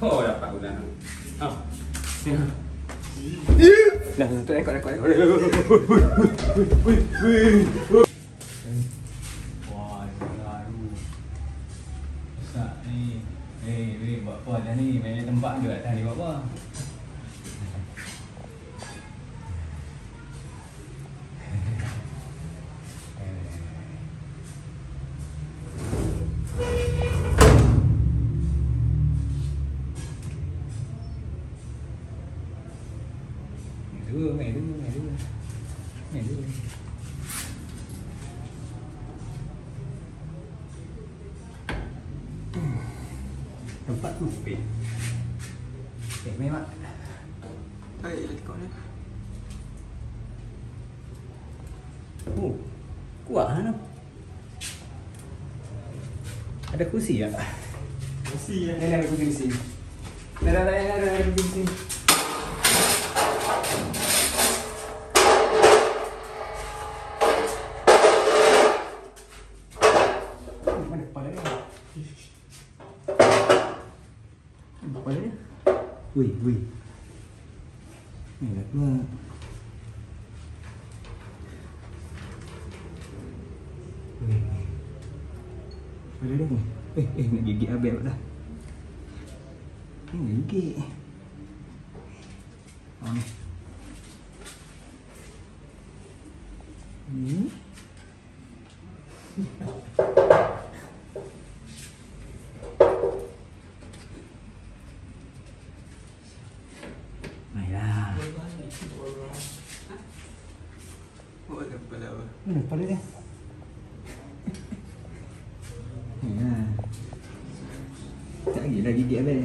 Oh, dapat ulang. Oh. Dah, tu rekod. Wah, baru. Besar ni. Buat apa dah ni? Main tempat ke atas ni buat apa? Main dulu. Tempat tu space. Main mak. Rekod ni. Oh, kuat kan? Ada kursi tak? Kursi ya. Ada kursi. Ada kursi. Mana kepala dia? Kepala dia? Wih. Ni dah keluar. Ada dia ni. Nak gigit habis dah. Ni nak gigit. Ni. Baiklah. Oh, ada kepala apa? Mana kepala dia? Tak lagi dah gigit habis.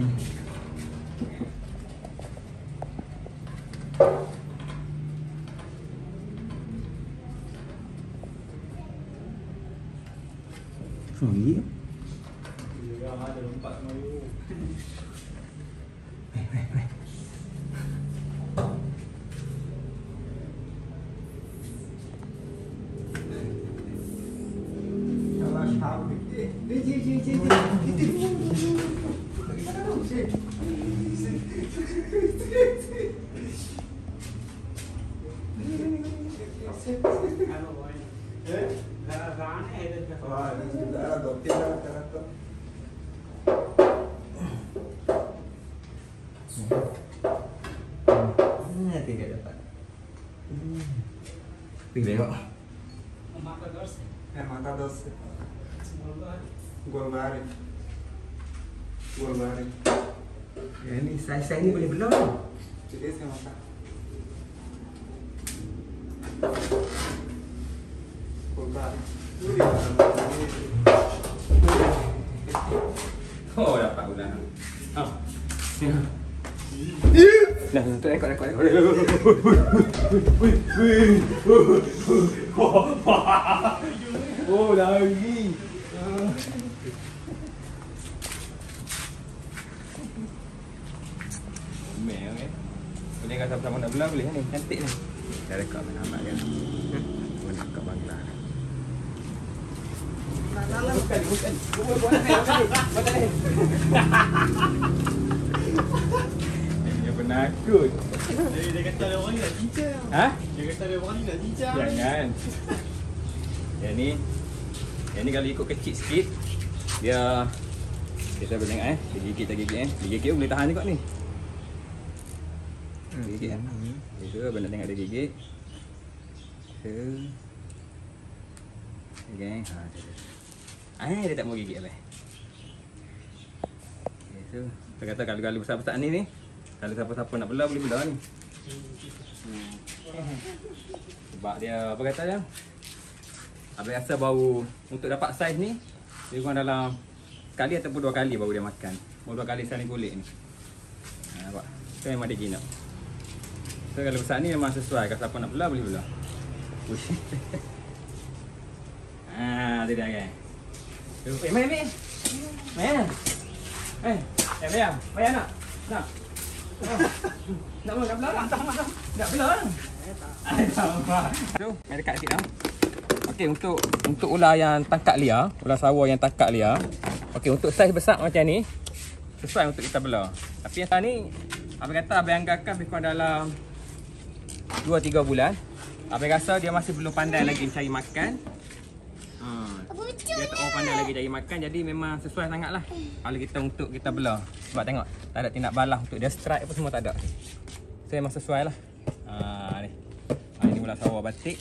Gigit? Ya, ada lompat sama you. Tidak dapat. Tengok. Mata doce. Gol bari. Ini saiz ni boleh belah ni. Jadi saya makan. Gol bari. Oh, dapat ulang. Oh. Dah, tu rekod. Oh, lagi. Boleh kata sama nak belah boleh ni. Cantik ni. Dah rekod mana amat kan. Mana kat bangla. Bukan. Buat ni. Dia penakut. Dia kata ada orang ni nak cincang. Ha? Dia kata ada orang ni nak cincang. Jangan. Yang ni kalau ikut kecil sikit, dia kita boleh tengok dia gigit tak gigit Dia gigit boleh tahan juga ni. Gigit kan. Itu abang nak tengok dia gigit. Okey. Dia tak mau gigit abang. Okey, so kita kata kalau besar-besar ni kalau siapa-siapa nak belah boleh belah ni. Sebab dia apa kata dia? Abang rasa baru untuk dapat saiz ni dia kurang dalam sekali ataupun 2 kali baru dia makan. Baru 2 kali saling kulit ni. Nampak? Itu memang dia ginak. So kalau besar ni memang sesuai. Kalau siapa nak belah boleh belah. Dia dah kan. Main. Main nak. Nak belah tak? Tak belah. Tu, main dekat sikit dah. Okey, untuk ular yang tangkap liar, ular sawah yang tangkap liar. Okey, untuk saiz besar macam ni, sesuai untuk kita belah. Tapi yang ni abang kata abang anggarkan lebih kurang dalam 2-3 bulan. Abang rasa dia masih belum pandai lagi cari makan. Dia tak pandai lagi cari makan, jadi memang sesuai sangatlah kalau kita untuk kita belah. Sebab tengok, tak ada tindak balas untuk dia strike apa semua tak ada. So memang sesuai lah. Ni. Ini ular sawah batik.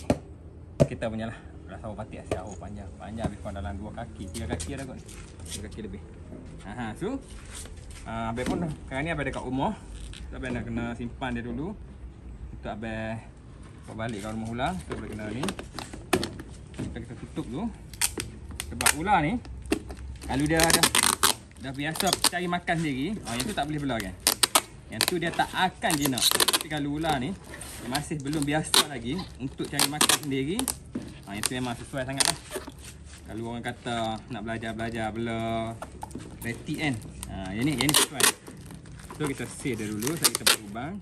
Kita punya lah. Ular sawah batik asyik panjang. Panjang lebih kurang dalam 2 kaki, 3 kaki ada kot ni. 3 kaki lebih. So abang pun sekarang ni abang dekat rumah. Abang nak kena simpan dia dulu untuk abang bawa balik ke rumah ular. So abang kena ni. Kita tutup dulu. Sebab ular ni kalau dia dah biasa cari makan sendiri, yang tu tak boleh belah kan. Yang tu dia tak akan jinak. Tapi kalau ular ni dia masih belum biasa lagi untuk cari makan sendiri, yang tu memang sesuai sangat lah. Kalau orang kata nak belajar belah retik kan, yang ni sesuai. So kita save dia dulu, kita buat lubang.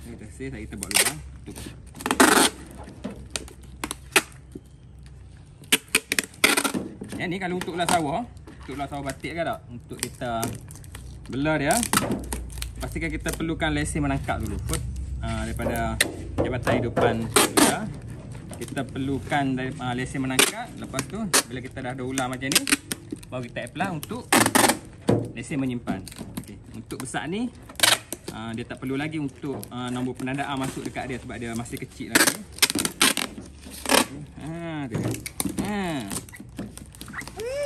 Kita save, kita buat lubang. Yang ni kalau untuk ular sawah batik ke tak? Untuk kita belah dia, pastikan kita perlukan lesen menangkap dulu. Daripada Jabatan Hidupan ular, kita perlukan lesen menangkap. Lepas tu bila kita dah ada ular macam ni, baru kita apply untuk lesen menyimpan. Okay. Untuk besar ni dia tak perlu lagi untuk nombor penandaan masuk dekat dia sebab dia masih kecil lagi.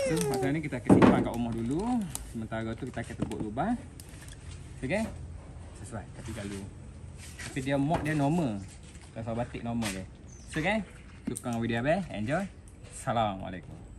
So masa ni kita akan simpan kat rumah dulu. Sementara tu kita akan tebuk lubang. Okay? Sesuai. Tapi dia mod dia normal. Kalau batik normal je. So okay? Tukang video abang. Enjoy. Assalamualaikum.